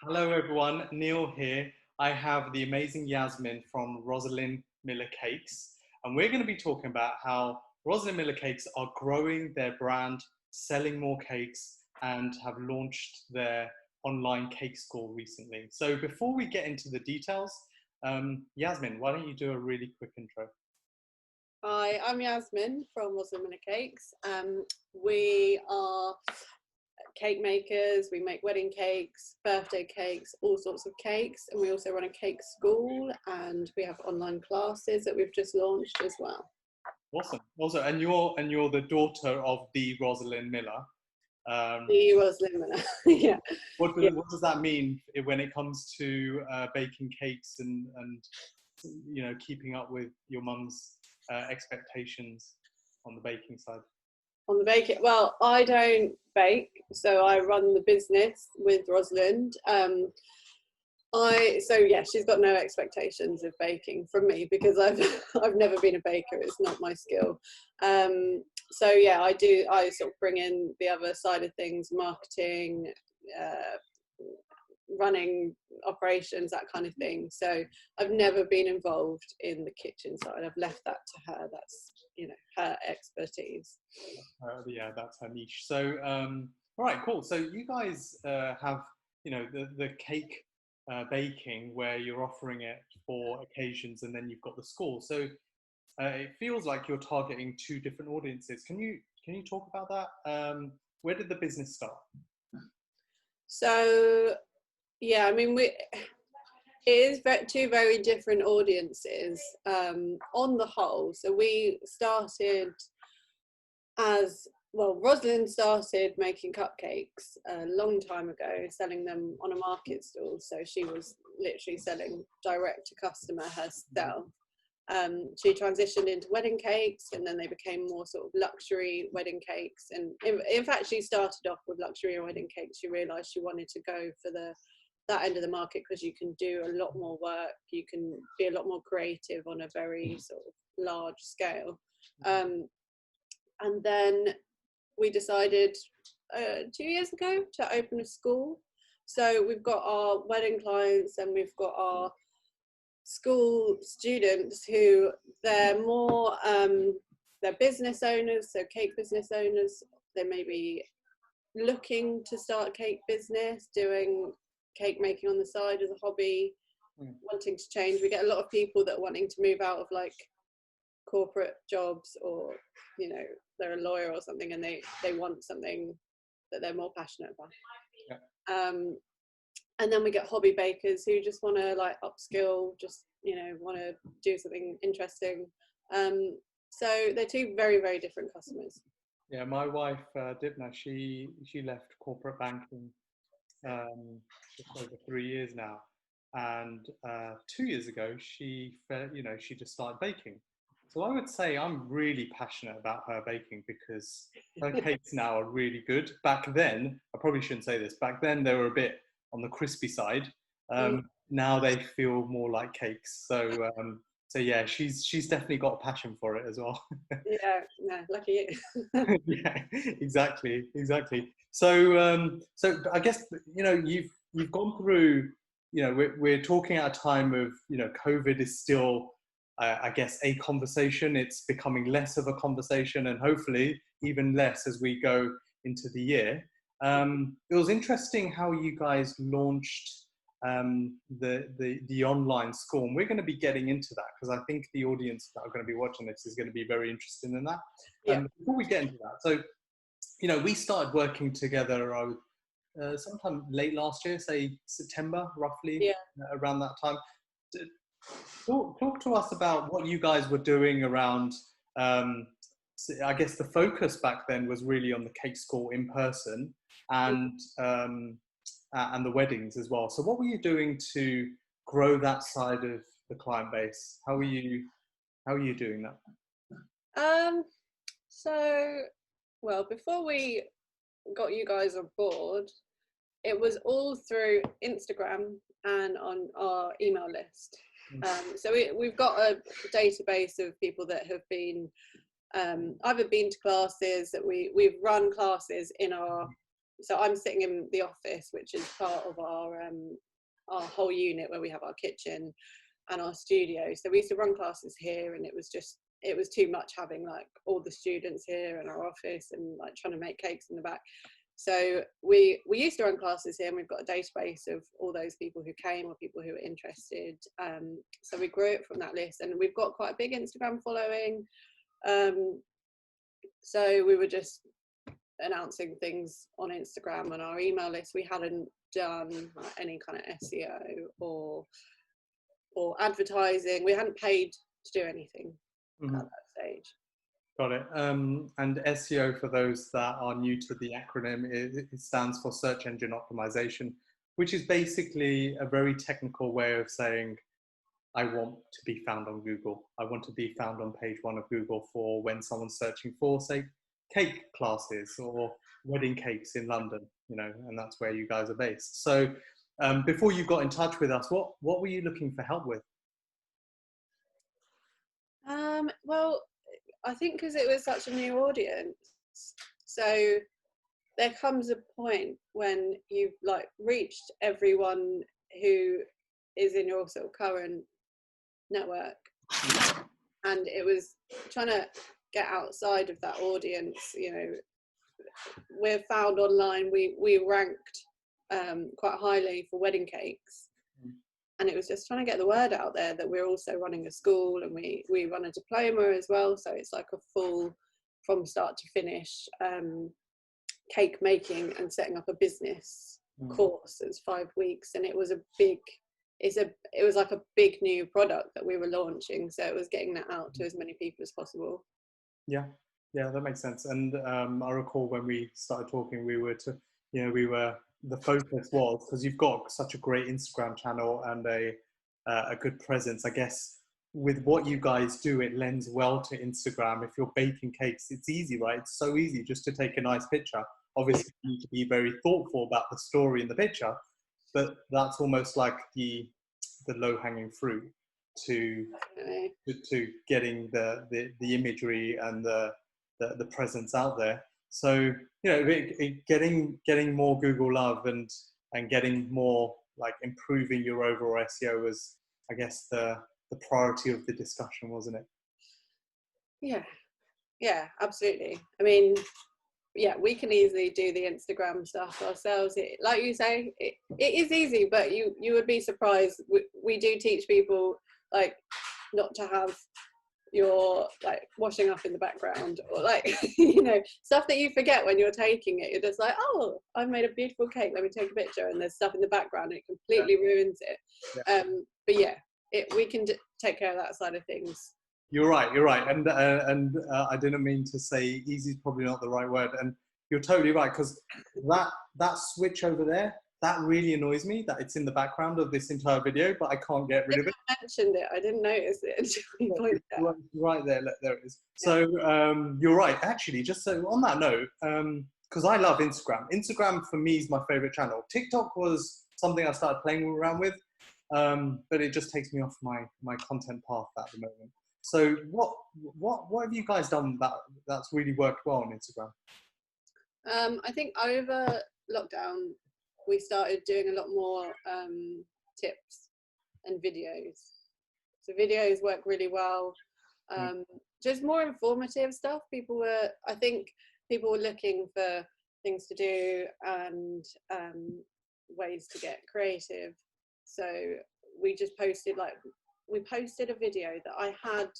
Hello everyone, Neil here. I have the amazing Yasmine from Rosalind Miller Cakes, and we're going to be talking about how Rosalind Miller Cakes are growing their brand, selling more cakes, and have launched their online cake school recently. So before we get into the details, Yasmine, why don't you do a really quick intro? Hi, I'm Yasmine from Rosalind Miller Cakes. We are cake makers. We make wedding cakes, birthday cakes, all sorts of cakes, and we also run a cake school, and we have online classes that we've just launched as well. Awesome. Also, and you're the daughter of the Rosalind Miller. Um, The Rosalind Miller, yeah, yeah. what does that mean when it comes to baking cakes and keeping up with your mum's expectations on the baking side? On the baking, well, I don't bake, so I run the business with Rosalind. Yeah, she's got no expectations of baking from me because I've I've never been a baker. It's not my skill. So yeah, I sort of bring in the other side of things, marketing, running operations, that kind of thing. So I've never been involved in the kitchen side. I've left that to her. That's her expertise. Yeah, that's her niche. So, all right, cool. So you guys have the cake baking where you're offering it for occasions, and then you've got the school. So it feels like you're targeting two different audiences. Can you talk about that? Where did the business start? So yeah, I mean, it is two very different audiences on the whole. So we started as well, Rosalind started making cupcakes a long time ago, selling them on a market stall. So she was literally selling direct to customer herself. She transitioned into wedding cakes, and then they became more sort of luxury wedding cakes. And in fact, she started off with luxury wedding cakes. She realised she wanted to go for that end of the market because you can do a lot more work. You can be a lot more creative on a very sort of large scale. And then we decided 2 years ago to open a school. So we've got our wedding clients and we've got our school students who they're more they're business owners, so cake business owners. They may be looking to start a cake business, doing cake making on the side as a hobby, wanting to change. We get a lot of people that are wanting to move out of like corporate jobs, or they're a lawyer or something, and they want something that they're more passionate about. Yeah. And then we get hobby bakers who just want to like upskill, just want to do something interesting. So they're two very, very different customers. Yeah, my wife Dipna, she left corporate banking just over 3 years now, and 2 years ago she just started baking. So I would say I'm really passionate about her baking because her cakes now are really good. Back then, I probably shouldn't say this, back then they were a bit on the crispy side. Now they feel more like cakes. So yeah, she's definitely got a passion for it as well. Yeah, no, lucky you. Yeah, exactly. So I guess you've gone through. We're talking at a time of COVID is still, I guess, a conversation. It's becoming less of a conversation, and hopefully even less as we go into the year. It was interesting how you guys launched the online school, and we're going to be getting into that because I think the audience that are going to be watching this is going to be very interested in that. Yeah. Before we get into that, so we started working together sometime late last year, say September, roughly, around that time. Talk to us about what you guys were doing around. I guess the focus back then was really on the cake school in person and the weddings as well. So what were you doing to grow that side of the client base? How are you doing that? So, well, before we got you guys on board, it was all through Instagram and on our email list. So we've got a database of people that have been either been to classes, that we've run classes in our so I'm sitting in the office, which is part of our whole unit, where we have our kitchen and our studio. So we used to run classes here, and it was too much having like all the students here in our office and like trying to make cakes in the back. So we used to run classes here, and we've got a database of all those people who came or people who were interested. So we grew it from that list, and we've got quite a big Instagram following. So we were just announcing things on Instagram and our email list. We hadn't done any kind of SEO or advertising. We hadn't paid to do anything at that stage. Got it. And SEO, for those that are new to the acronym, it stands for Search Engine Optimization, which is basically a very technical way of saying, I want to be found on Google. I want to be found on page 1 of Google for when someone's searching for, say, cake classes or wedding cakes in London, you know, and that's where you guys are based. So before you got in touch with us, what were you looking for help with? Well, I think because it was such a new audience, so there comes a point when you've like reached everyone who is in your sort of current network, and it was trying to get outside of that audience. You know, we're found online. We ranked quite highly for wedding cakes, and it was just trying to get the word out there that we're also running a school, and we run a diploma as well. So it's like a full, from start to finish, cake making and setting up a business course. It's 5 weeks, and it was it was like a big new product that we were launching. So it was getting that out to as many people as possible. Yeah, that makes sense. And I recall when we started talking, the focus was, because you've got such a great Instagram channel and a good presence, I guess. With what you guys do, it lends well to Instagram. If you're baking cakes, it's easy, right? It's so easy just to take a nice picture. Obviously, you need to be very thoughtful about the story in the picture, but that's almost like the low-hanging fruit to getting the imagery and the presence out there. So, you know, getting more Google love and getting more, like, improving your overall SEO was, I guess, the priority of the discussion, wasn't it? Yeah, absolutely. I mean, yeah, we can easily do the Instagram stuff ourselves. Like you say, it is easy, but you would be surprised. We do teach people, like, not to have your, like, washing up in the background, or, like, you know, stuff that you forget when you're taking it. You're just like, oh, I've made a beautiful cake, let me take a picture, and there's stuff in the background, and it completely ruins it. But yeah, we can take care of that side of things. You're right, and I didn't mean to say easy is probably not the right word, and you're totally right, because that switch over there, that really annoys me, that it's in the background of this entire video, but I can't get rid of it. I mentioned it, I didn't notice it until you pointed it out. Right there, there it is. So you're right, actually, just so on that note, because I love Instagram. Instagram for me is my favorite channel. TikTok was something I started playing around with, but it just takes me off my content path at the moment. So what have you guys done that's really worked well on Instagram? I think over lockdown, we started doing a lot more tips and videos. So videos work really well. Just more informative stuff. I think people were looking for things to do and ways to get creative. So we just posted, we posted a video that I had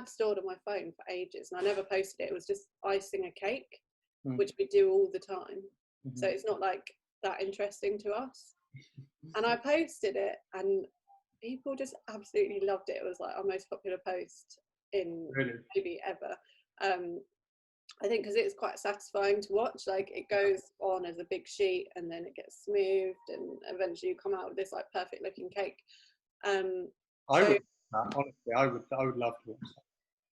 stored on my phone for ages, and I never posted it. It was just icing a cake, which we do all the time. So it's not like that interesting to us. And I posted it, and people just absolutely loved it. It was like our most popular post in maybe ever. I think because it's quite satisfying to watch. Like, it goes on as a big sheet, and then it gets smoothed, and eventually you come out with this like perfect looking cake. Honestly, I would love to watch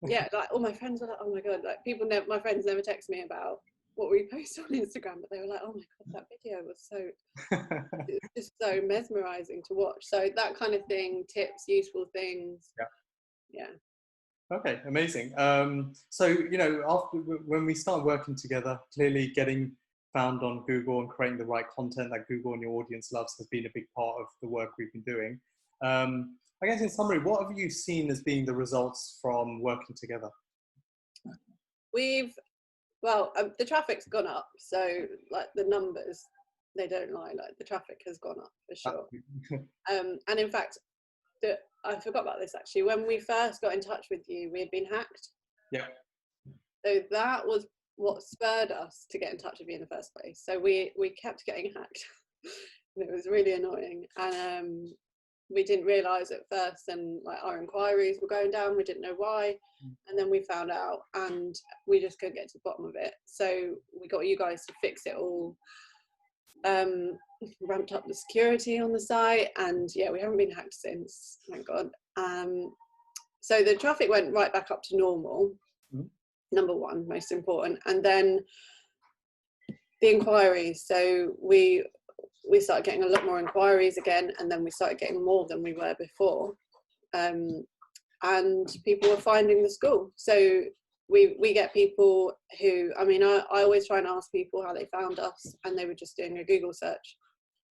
that. Yeah, like all my friends were like, oh my god, like my friends never text me about what we post on Instagram, but they were like, oh my god, that video was it's just so mesmerizing to watch. So that kind of thing, tips, useful things. Yeah. Okay, amazing. So, you know, after, when we started working together, clearly getting found on Google and creating the right content that Google and your audience loves has been a big part of the work we've been doing. I guess in summary, what have you seen as being the results from working together? The traffic's gone up, so like the numbers, they don't lie, like the traffic has gone up for sure. And in fact, I forgot about this actually, when we first got in touch with you, we had been hacked. Yeah. So that was what spurred us to get in touch with you in the first place. So we kept getting hacked. It was really annoying, and we didn't realise at first, and like our inquiries were going down, we didn't know why, and then we found out and we just couldn't get to the bottom of it. So we got you guys to fix it all, ramped up the security on the site, and yeah, we haven't been hacked since, thank God. So the traffic went right back up to normal, number one, most important, and then the inquiries. So we started getting a lot more inquiries again, and then we started getting more than we were before, and people were finding the school. So we get people who, I mean, I always try and ask people how they found us, and they were just doing a Google search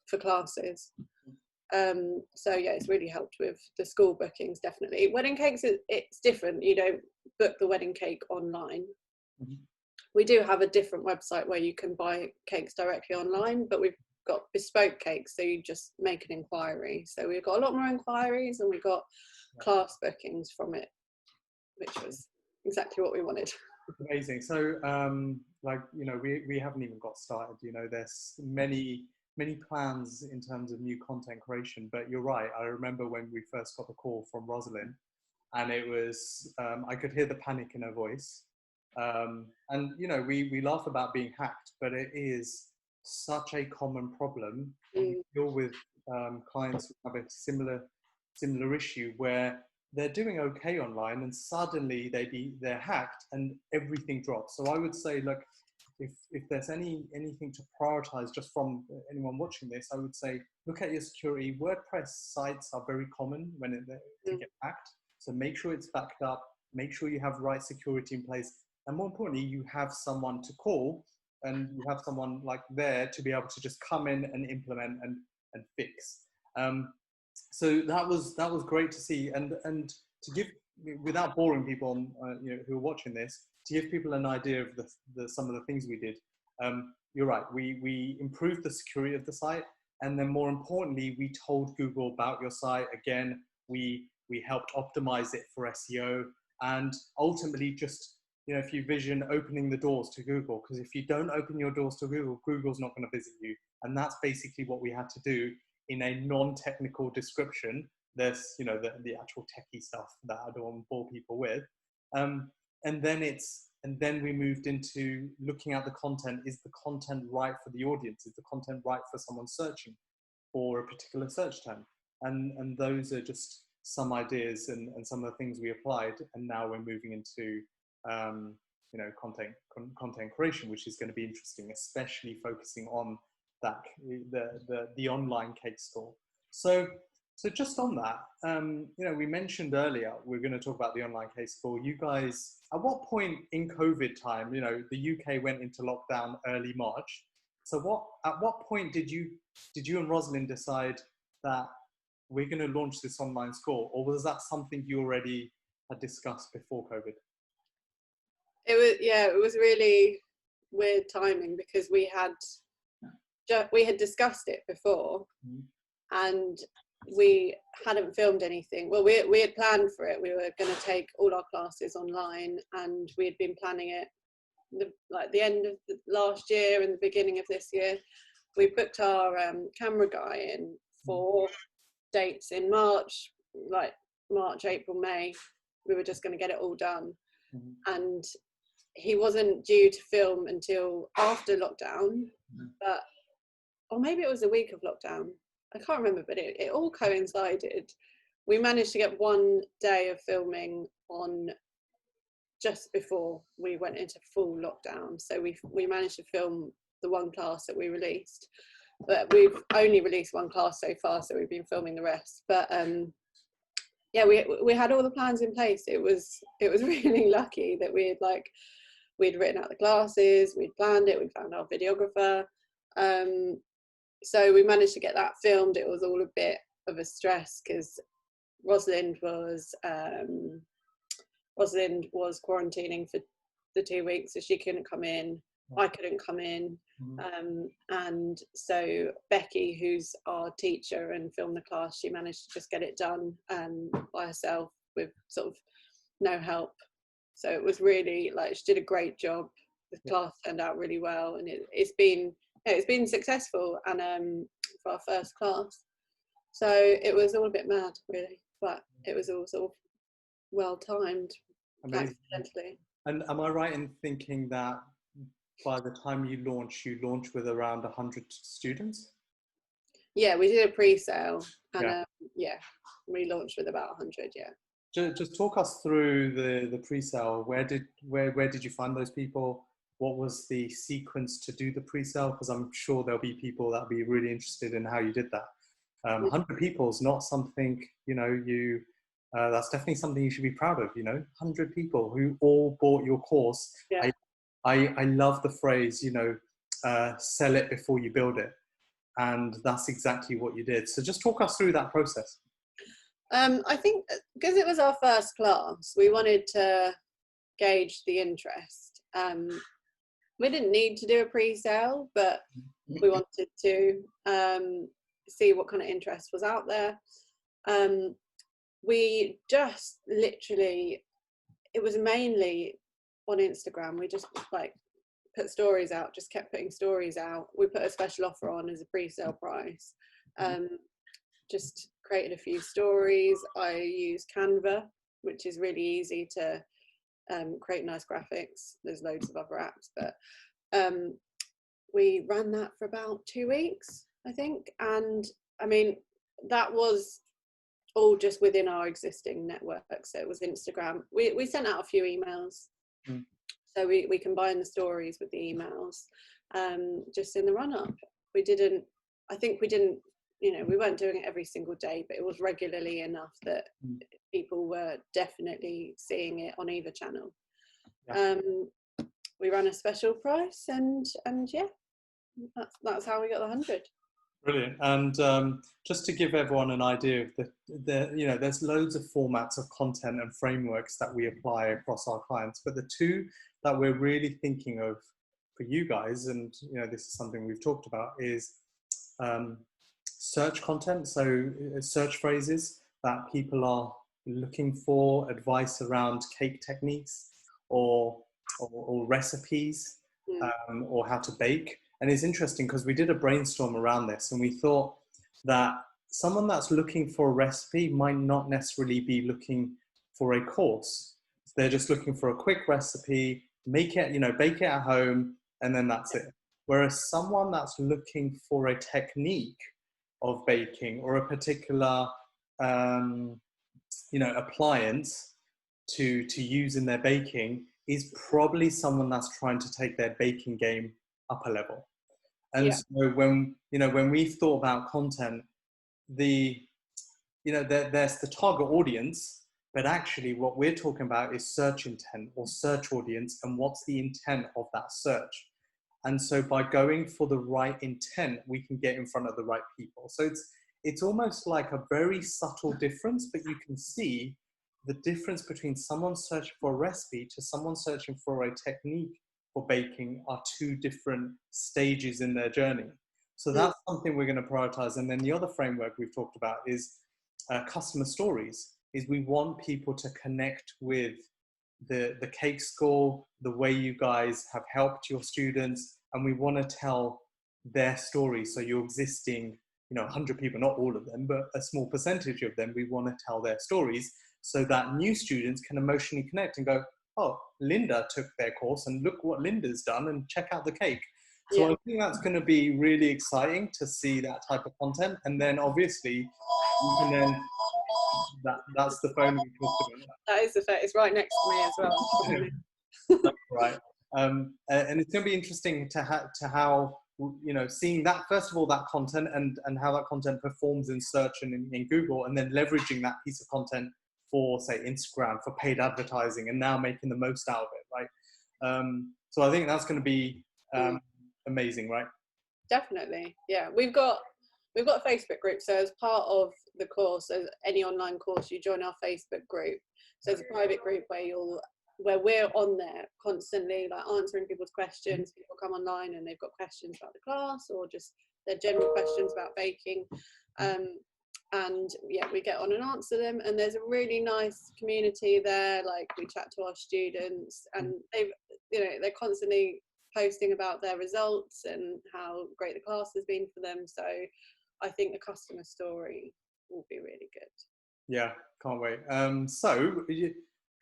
for classes. So yeah, it's really helped with the school bookings, definitely. Wedding cakes, it's different. You don't book the wedding cake online. We do have a different website where you can buy cakes directly online, but we've got bespoke cakes, so you just make an inquiry. So we've got a lot more inquiries, and we got class bookings from it, which was exactly what we wanted. Amazing. So like, you know, we haven't even got started. You know, there's many plans in terms of new content creation, but you're right. I remember when we first got the call from Rosalind, and it was I could hear the panic in her voice, and you know, we laugh about being hacked, but it is such a common problem. We deal with clients who have a similar issue where they're doing okay online, and suddenly they're hacked and everything drops. So I would say, look, if there's anything to prioritize just from anyone watching this, I would say look at your security. WordPress sites are very common when they get hacked, so make sure it's backed up, make sure you have right security in place, and more importantly, you have someone to call, and you have someone like there to be able to just come in and implement and fix. So that was great to see, and to give, without boring people you know, who are watching this, to give people an idea of some of the things we did. You're right, we improved the security of the site, and then more importantly, we told Google about your site. Again, we helped optimize it for SEO, and ultimately, just, you know, if you vision opening the doors to Google, because if you don't open your doors to Google, Google's not going to visit you, and that's basically what we had to do. In a non-technical description, there's, you know, the actual techie stuff that I don't want to bore people with, and then we moved into looking at the content. Is the content right for the audience? Is the content right for someone searching for a particular search term? And those are just some ideas and some of the things we applied, and now we're moving into you know, content creation, which is going to be interesting, especially focusing on that the online cake store. So just on that, you know, we mentioned earlier we're going to talk about the online cake store. You guys, at what point in COVID time, you know, the UK went into lockdown early March. So at what point did you and Rosalind decide that we're going to launch this online school, or was that something you already had discussed before COVID? It was really weird timing, because we had discussed it before, and we hadn't filmed anything. Well, we had planned for it. We were going to take all our classes online, and we had been planning it like the end of last year and the beginning of this year. We booked our camera guy in for dates in March, like March, April, May. We were just going to get it all done, and he wasn't due to film until after lockdown, or maybe it was a week of lockdown, I can't remember, but it all coincided. We managed to get one day of filming on just before we went into full lockdown, so we managed to film the one class that we released, but we've only released one class so far, so we've been filming the rest. But yeah, we had all the plans in place. It was really lucky that we'd written out the classes, we'd planned it, we'd found our videographer. So we managed to get that filmed. It was all a bit of a stress because Rosalind was quarantining for the 2 weeks, so she couldn't come in. I couldn't come in. And so Becky, who's our teacher and filmed the class, she managed to just get it done by herself with sort of no help. So it was really, like, she did a great job. The class turned out really well, and it's been successful, and for our first class. So it was all a bit mad, really, but it was all sort of well timed. Accidentally. And am I right in thinking that by the time you launch with around 100 students? Yeah, we did a pre-sale, and we launched with about 100. Yeah. Just talk us through the pre-sale. Where did you find those people? What was the sequence to do the pre-sale? Because I'm sure there'll be people that'll be really interested in how you did that. 100 people is not something, that's definitely something you should be proud of, 100 people who all bought your course. Yeah. I love the phrase, sell it before you build it. And that's exactly what you did. So just talk us through that process. I think because it was our first class, we wanted to gauge the interest. We didn't need to do a pre-sale, but we wanted to see what kind of interest was out there. We just literally, it was mainly on Instagram. We just put stories out, just kept putting stories out. We put a special offer on as a pre-sale price. Just created a few stories. I used Canva, which is really easy to create nice graphics. There's loads of other apps, but we ran that for about 2 weeks, I think. And I mean, that was all just within our existing network. So it was Instagram. We sent out a few emails. So we combined the stories with the emails just in the run-up. We weren't doing it every single day, but it was regularly enough that people were definitely seeing it on either channel. Yeah. We ran a special price, and yeah, that's how we got the 100. Brilliant. And just to give everyone an idea of there's loads of formats of content and frameworks that we apply across our clients, but the two that we're really thinking of for you guys, and this is something we've talked about, is search content. So search phrases that people are looking for advice around cake techniques or recipes, or how to bake. And it's interesting because we did a brainstorm around this, and we thought that someone that's looking for a recipe might not necessarily be looking for a course. They're just looking for a quick recipe, make it, bake it at home, and then that's it. Whereas someone that's looking for a technique of baking or a particular, appliance to use in their baking is probably someone that's trying to take their baking game up a level. And so when we've thought about content, there's the target audience, but actually what we're talking about is search intent or search audience, and what's the intent of that search. And so by going for the right intent, we can get in front of the right people. So it's almost like a very subtle difference, but you can see the difference between someone searching for a recipe to someone searching for a technique for baking are two different stages in their journey. So that's something we're going to prioritize. And then the other framework we've talked about is customer stories. Is we want people to connect with the cake school, the way you guys have helped your students, and we want to tell their story. So your existing, 100 people, not all of them, but a small percentage of them, we want to tell their stories so that new students can emotionally connect and go, oh, Linda took their course and look what Linda's done, and check out the cake. So I think that's going to be really exciting to see that type of content. And then obviously you can then, that's the phone we talked about. That is the phone. It's right next to me as well. That's right. And it's going to be interesting to how, seeing that, first of all, that content and how that content performs in search and in Google, and then leveraging that piece of content for, say, Instagram, for paid advertising, and now making the most out of it, right? So I think that's going to be amazing, right? Definitely, yeah. We've got a Facebook group, so as part of the course, as any online course, you join our Facebook group. So it's a private group where we're on there constantly, like answering people's questions. People come online and they've got questions about the class or just their general questions about baking. And yeah, we get on and answer them, and there's a really nice community there. Like, we chat to our students, and they're constantly posting about their results and how great the class has been for them. So I think the customer story will be really good. Yeah, can't wait. So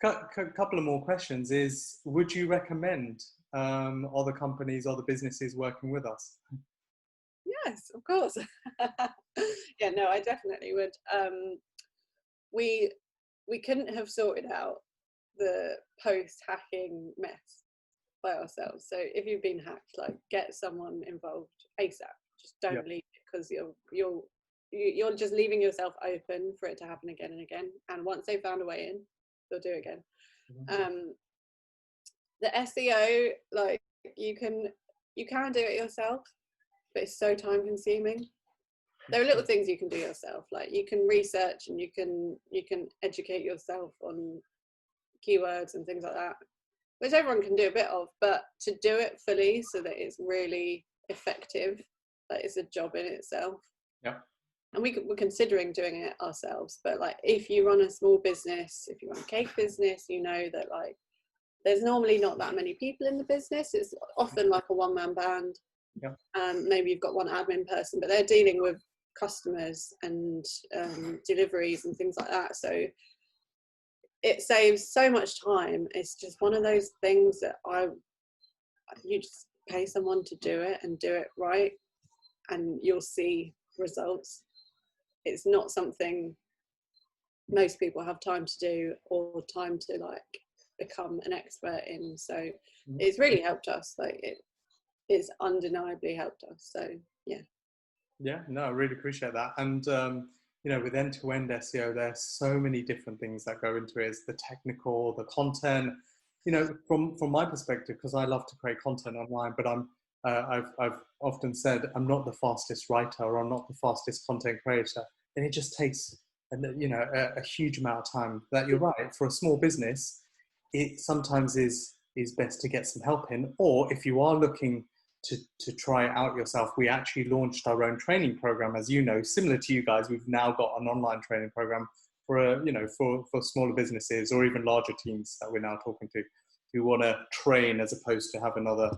couple of more questions is, would you recommend other companies, other businesses working with us? Yes, of course. Yeah, no, I definitely would. We couldn't have sorted out the post-hacking mess by ourselves. So if you've been hacked, like, get someone involved ASAP. Just don't leave it, because you're just leaving yourself open for it to happen again and again. And once they've found a way in, they'll do it again. The SEO, like, you can do it yourself, but it's so time consuming. There are little things you can do yourself, like you can research and you can educate yourself on keywords and things like that, which everyone can do a bit of, but to do it fully so that it's really effective, that is a job in itself. Yeah. And we're considering doing it ourselves, but like, if you run a small business, if you run a cake business, you know that, like, there's normally not that many people in the business. It's often like a one-man band. Yeah. Maybe you've got one admin person, but they're dealing with customers and deliveries and things like that. So it saves so much time. It's just one of those things that you just pay someone to do it and do it right, and you'll see results. It's not something most people have time to do or time to, like, become an expert in. So it's really helped us. Like, it's undeniably helped us. So yeah, no, I really appreciate that. And with end-to-end SEO, there's so many different things that go into it. It's the technical, the content. From my perspective, because I love to create content online, but I've often said I'm not the fastest writer, or I'm not the fastest content creator, and it just takes a huge amount of time. That, you're right, for a small business, it sometimes is best to get some help in. Or if you are looking to try it out yourself, we actually launched our own training program, as you know, similar to you guys. We've now got an online training program for for smaller businesses or even larger teams that we're now talking to, who want to train as opposed to have another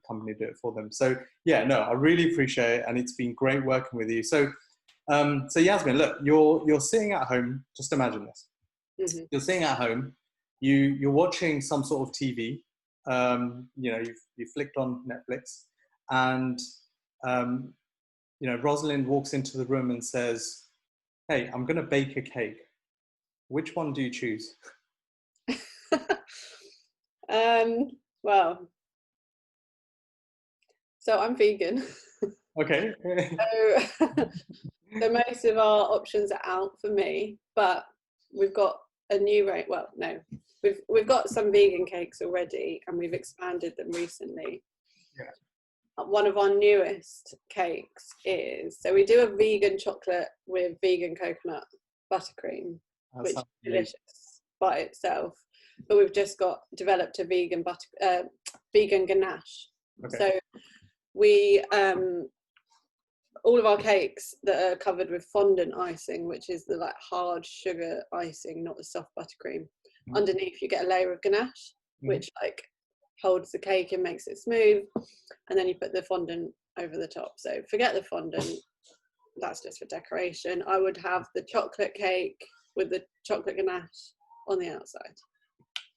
company do it for them. So yeah, no, I really appreciate it, and it's been great working with you. So Yasmine, look, you're sitting at home. Just imagine this. Mm-hmm. You're sitting at home. You're watching some sort of TV. You flicked on Netflix, and Rosalind walks into the room and says, "Hey, I'm going to bake a cake. Which one do you choose?" Well, so I'm vegan. Okay. So most of our options are out for me, but we've got a new rate. Well, no, we've got some vegan cakes already, and we've expanded them recently. Yeah. One of our newest cakes is, so we do a vegan chocolate with vegan coconut buttercream, which is delicious by itself. But we've just developed a vegan ganache. Okay. So we all of our cakes that are covered with fondant icing, which is the, like, hard sugar icing, not the soft buttercream. Mm-hmm. Underneath you get a layer of ganache, mm-hmm. which, like, holds the cake and makes it smooth, and then you put the fondant over the top. So forget the fondant, that's just for decoration. I would have the chocolate cake with the chocolate ganache on the outside.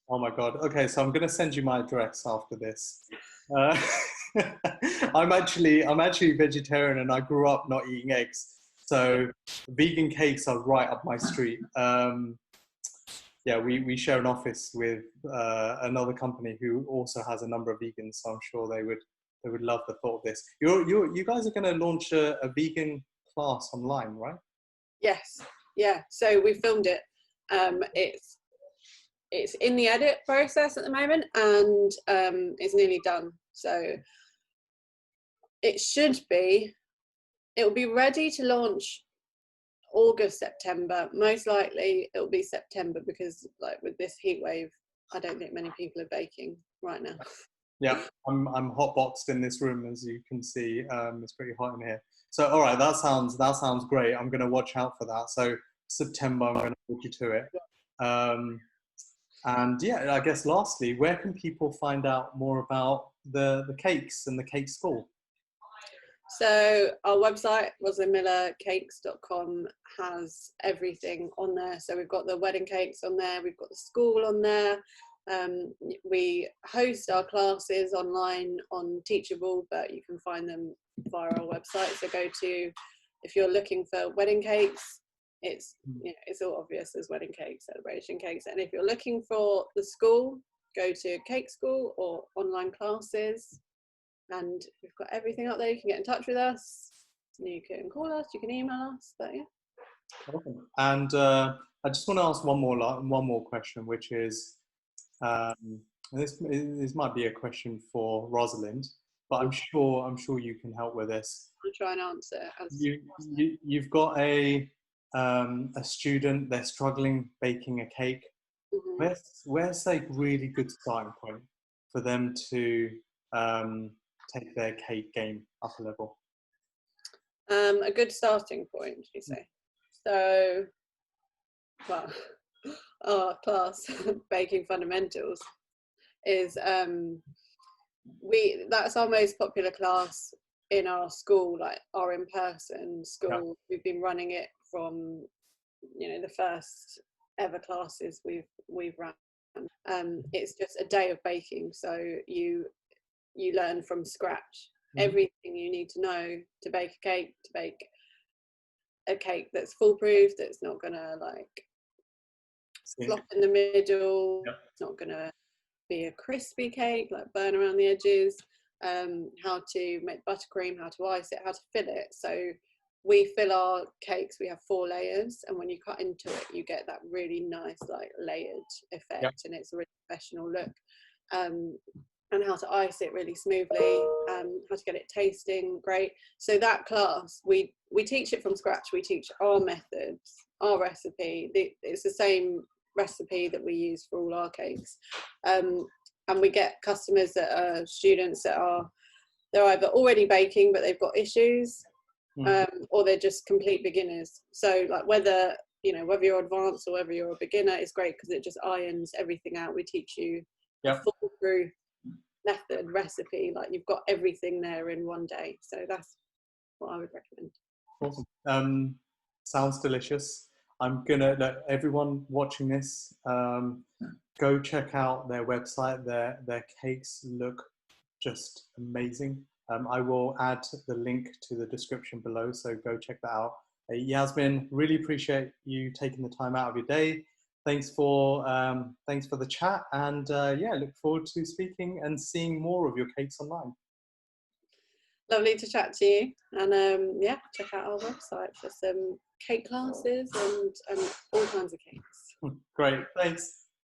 Oh my God. Okay, so I'm going to send you my address after this. I'm actually vegetarian, and I grew up not eating eggs. So vegan cakes are right up my street. We share an office with another company who also has a number of vegans. So I'm sure they would love the thought of this. You guys are going to launch a vegan class online, right? Yes. Yeah. So we filmed it. It's in the edit process at the moment, and it's nearly done. So it'll be ready to launch August, September. Most likely it'll be September, because like with this heat wave, I don't think many people are baking right now. Yeah, I'm hot boxed in this room, as you can see. It's pretty hot in here. So all right, that sounds great. I'm going to watch out for that. So September, I'm going to hold you to it. And yeah, I guess lastly, where can people find out more about the cakes and the cake school? So our website, rosalindmillercakes.com, has everything on there. So we've got the wedding cakes on there, we've got the school on there. We host our classes online on Teachable, but you can find them via our website. So go to, if you're looking for wedding cakes, it's all obvious as wedding cakes, celebration cakes. And if you're looking for the school, go to Cake School or online classes. And we've got everything up there. You can get in touch with us. You can call us. You can email us. But yeah. Awesome. And I just want to ask one more question, which is, this might be a question for Rosalind, but I'm sure you can help with this. I'll try and answer. You've got a student. They're struggling baking a cake. Mm-hmm. Where's a really good starting point for them to take their cake game up a level? A good starting point, you say? So, well, our class, Baking Fundamentals, is that's our most popular class in our school, like our in-person school. Yeah. We've been running it from, the first ever classes we've run. It's just a day of baking, so you learn from scratch everything you need to know to bake a cake that's foolproof, that's not gonna flop in the middle. Yep. It's not gonna be a crispy cake, like burn around the edges. How to make buttercream, how to ice it, how to fill it. So we fill our cakes, we have 4 layers, and when you cut into it, you get that really nice layered effect. Yep. And it's a really professional look. And how to ice it really smoothly, how to get it tasting great. So that class, we teach it from scratch. We teach our methods, our recipe. It's the same recipe that we use for all our cakes. And we get customers that are students that they're either already baking, but they've got issues, or they're just complete beginners. So whether you're advanced or whether you're a beginner, it's great because it just irons everything out. We teach you a foolproof method, recipe, you've got everything there in one day. So that's what I would recommend. Awesome. Sounds delicious. I'm gonna let everyone watching this go check out their website. Their cakes look just amazing. I will add the link to the description below, so go check that out. Yasmine, really appreciate you taking the time out of your day. Thanks for the chat, and look forward to speaking and seeing more of your cakes online. Lovely to chat to you, and check out our website for some cake classes and all kinds of cakes. Great, thanks.